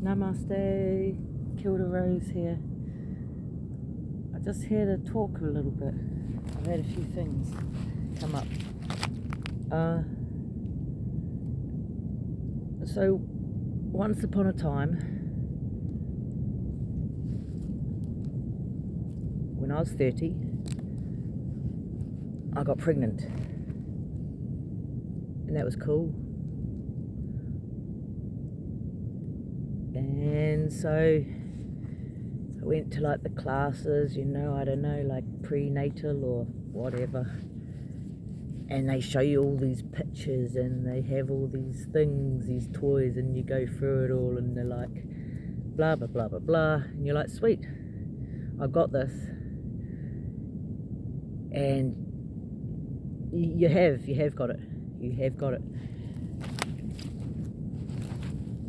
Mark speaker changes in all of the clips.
Speaker 1: Namaste, Kilda Rose here. I just here to talk a little bit. I've had a few things come up. So, once upon a time, when I was 30, I got pregnant. And that was cool. And so I went to like the classes, I don't know, like prenatal or whatever. And they show you all these pictures and they have all these things, these toys, and you go through it all and they're like blah, blah, blah, blah, blah. And you're like, sweet, I got this. And you have got it. You have got it.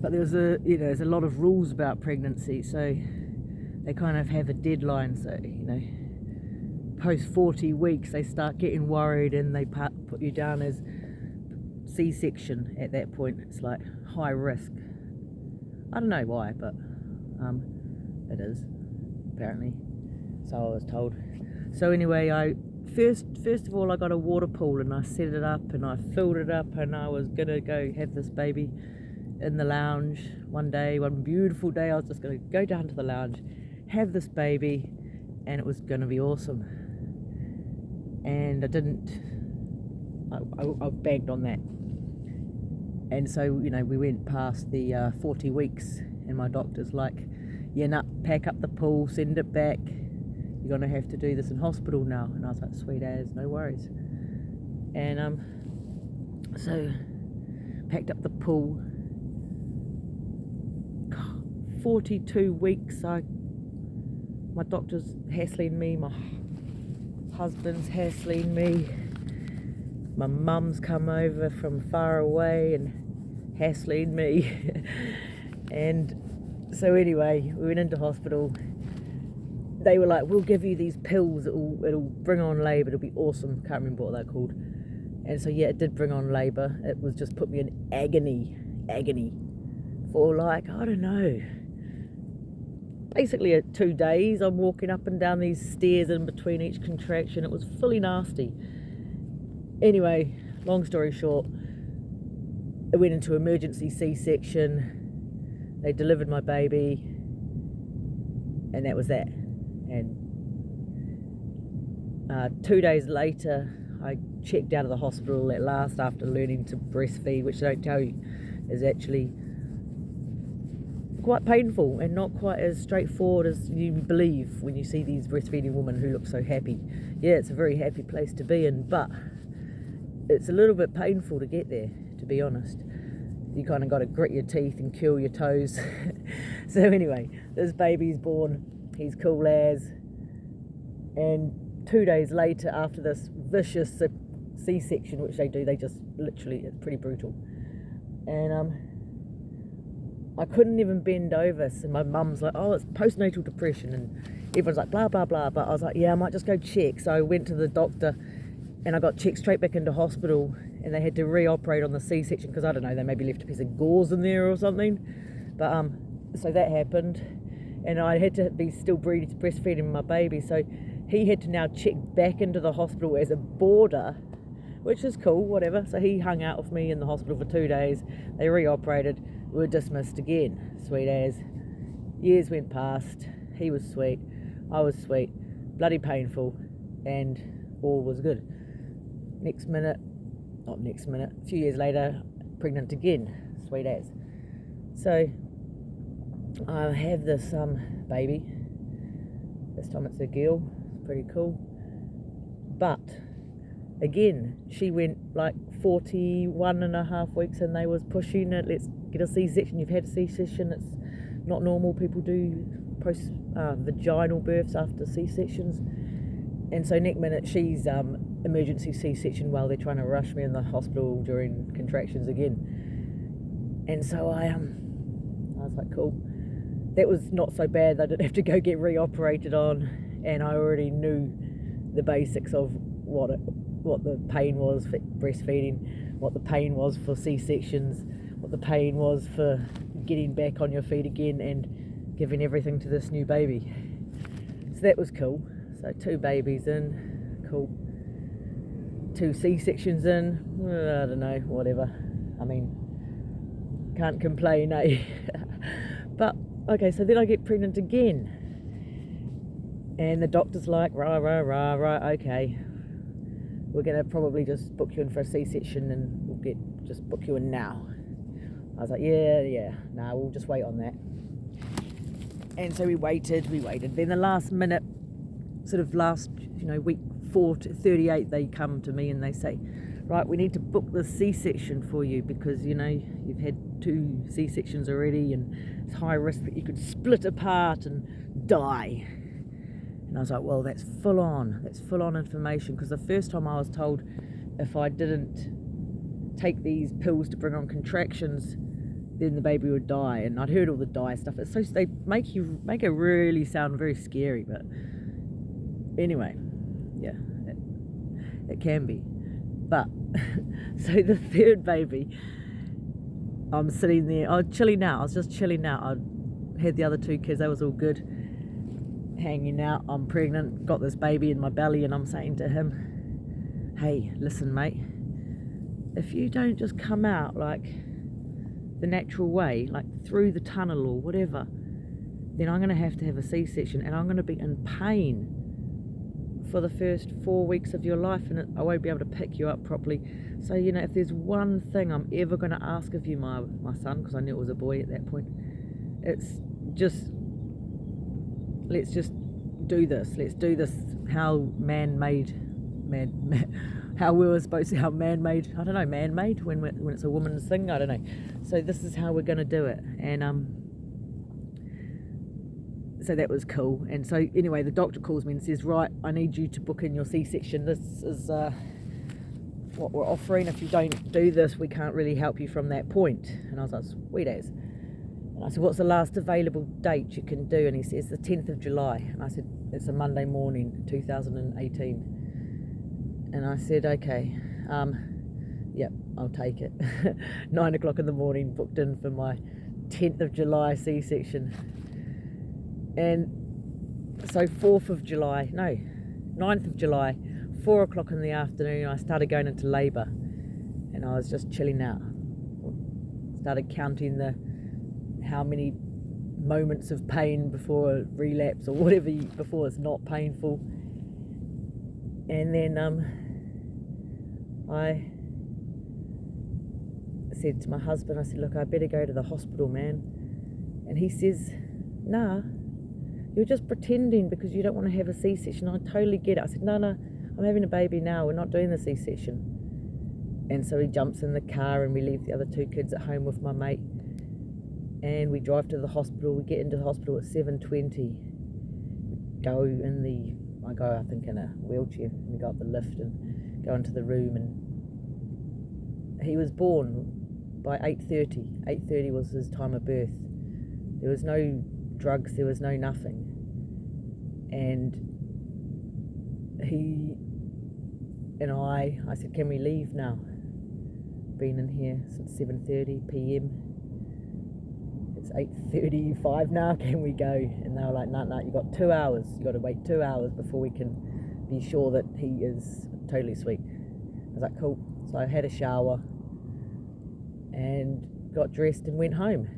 Speaker 1: But there's a lot of rules about pregnancy, so they kind of have a deadline. So, post 40 weeks, they start getting worried and they put you down as C-section at that point. It's like high risk. I don't know why, but it is, apparently. So I was told. So anyway, First of all, I got a water pool and I set it up and I filled it up and I was gonna go have this baby in the lounge one beautiful day. I was just gonna go down to the lounge, have this baby, and it was gonna be awesome. And I didn't. I bagged on that. And so we went past the 40 weeks, and my doctor's like, pack up the pool, send it back. You're gonna have to do this in hospital now. And I was like, sweet as, no worries. And so packed up the pool. 42 weeks. My doctor's hassling me, my husband's hassling me, my mum's come over from far away and hassling me. And so anyway, we went into hospital. They were like, we'll give you these pills, it'll bring on labour, it'll be awesome. Can't remember what they're called. And so it did bring on labour. It was just put me in agony for like, I don't know, basically 2 days. I'm walking up and down these stairs in between each contraction. It was fully nasty. Anyway, long story short, I went into emergency C-section. They delivered my baby, and that was that. And 2 days later, I checked out of the hospital at last after learning to breastfeed, which I don't tell you is actually quite painful and not quite as straightforward as you believe when you see these breastfeeding women who look so happy. Yeah, it's a very happy place to be in, but it's a little bit painful to get there, to be honest. You kind of got to grit your teeth and curl your toes. So anyway, this baby's born. He's cool as. And 2 days later, after this vicious C-section, which they do, they just literally, it's pretty brutal. And I couldn't even bend over. So my mum's like, oh, it's postnatal depression. And everyone's like, blah, blah, blah. But I was like, yeah, I might just go check. So I went to the doctor and I got checked straight back into hospital. And they had to re-operate on the C-section because, I don't know, they maybe left a piece of gauze in there or something. But so that happened. And I had to be still breastfeeding my baby. So he had to now check back into the hospital as a boarder, which is cool, whatever. So he hung out with me in the hospital for 2 days. They re-operated. We were dismissed again. Sweet as. Years went past. He was sweet. I was sweet. Bloody painful. And all was good. A few years later, pregnant again. Sweet as. So I have this baby. This time it's a girl. It's pretty cool. But again, she went like 41 and a half weeks and they was pushing it. Let's get a C-section. You've had a C-section. It's not normal. People do post vaginal births after C-sections. And so next minute she's emergency C-section while they're trying to rush me in the hospital during contractions again. And so I was like, cool. That was not so bad. I didn't have to go get re-operated on, and I already knew the basics of what the pain was for breastfeeding, what the pain was for C-sections, what the pain was for getting back on your feet again and giving everything to this new baby. So that was cool. So 2 babies in, cool. 2 C-sections in, I don't know, whatever. I mean, can't complain, eh? But, okay, so then I get pregnant again. And the doctor's like, right, okay. We're going to probably just book you in for a C-section and we'll just book you in now. I was like, yeah, no, we'll just wait on that. And so we waited. Then the last minute, sort of last, week 4 to 38, they come to me and they say, right, we need to book the C-section for you because, you've had 2 C-sections already and it's high risk that you could split apart and die. And I was like, well, that's full on information, because the first time I was told if I didn't take these pills to bring on contractions, then the baby would die. And I'd heard all the die stuff. It's so they make it really sound very scary, but anyway, yeah, it can be. But so the 3rd baby, I'm sitting there, I was chilling out. I was just chilling out. I had the other 2 kids, that was all good. Hanging out, I'm pregnant, got this baby in my belly, and I'm saying to him, hey, listen, mate, if you don't just come out like the natural way, like through the tunnel or whatever, then I'm going to have a C-section, and I'm going to be in pain for the first 4 weeks of your life, and I won't be able to pick you up properly. So, if there's one thing I'm ever going to ask of you, my son, because I knew it was a boy at that point, it's just, let's just do this. Let's do this how how we were supposed to, how man-made, I don't know, man-made, when it's a woman's thing, I don't know. So this is how we're going to do it. And so that was cool. And so anyway, the doctor calls me and says, right, I need you to book in your C-section. This is what we're offering. If you don't do this, we can't really help you from that point. And I was like, sweet as. And I said, what's the last available date you can do? And he says, the 10th of July. And I said, it's a Monday morning, 2018. And I said, okay, yep, I'll take it. 9 o'clock in the morning, booked in for my 10th of July C-section. And so 9th of July, 4 o'clock in the afternoon, I started going into labour. And I was just chilling out. Started counting how many moments of pain before a relapse or whatever, before it's not painful. And then I said to my husband, I said, look, I better go to the hospital, man. And he says, nah, you're just pretending because you don't want to have a C-section. I totally get it. I said, no, I'm having a baby now. We're not doing the C-section. And so he jumps in the car and we leave the other 2 kids at home with my mate. And we drive to the hospital. We get into the hospital at 7:20. I go, I think, in a wheelchair. And we go up the lift and go into the room. And he was born by 8:30. 8:30 was his time of birth. There was no drugs. There was no nothing. And he and I said, can we leave now? Been in here since 7:30 p.m. It's 8:35 now, can we go? And they were like, no, you got 2 hours. You got to wait 2 hours before we can be sure that he is totally sweet. I was like, cool. So I had a shower and got dressed and went home.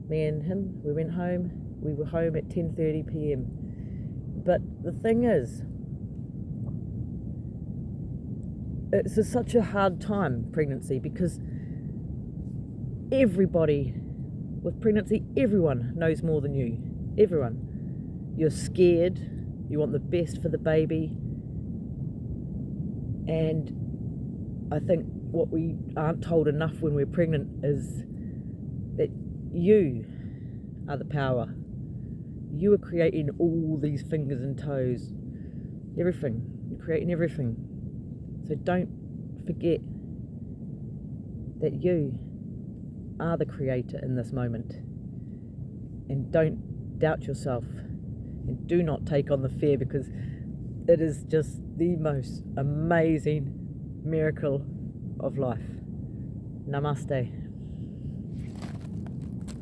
Speaker 1: Me and him, we went home. We were home at 10:30 p.m. But the thing is, it's such a hard time, pregnancy, because everybody with pregnancy, everyone knows more than you. Everyone. You're scared. You want the best for the baby. And I think what we aren't told enough when we're pregnant is that you are the power. You are creating all these fingers and toes. Everything. You're creating everything. So don't forget that you are the creator in this moment. And don't doubt yourself. And do not take on the fear, because it is just the most amazing miracle of life. Namaste.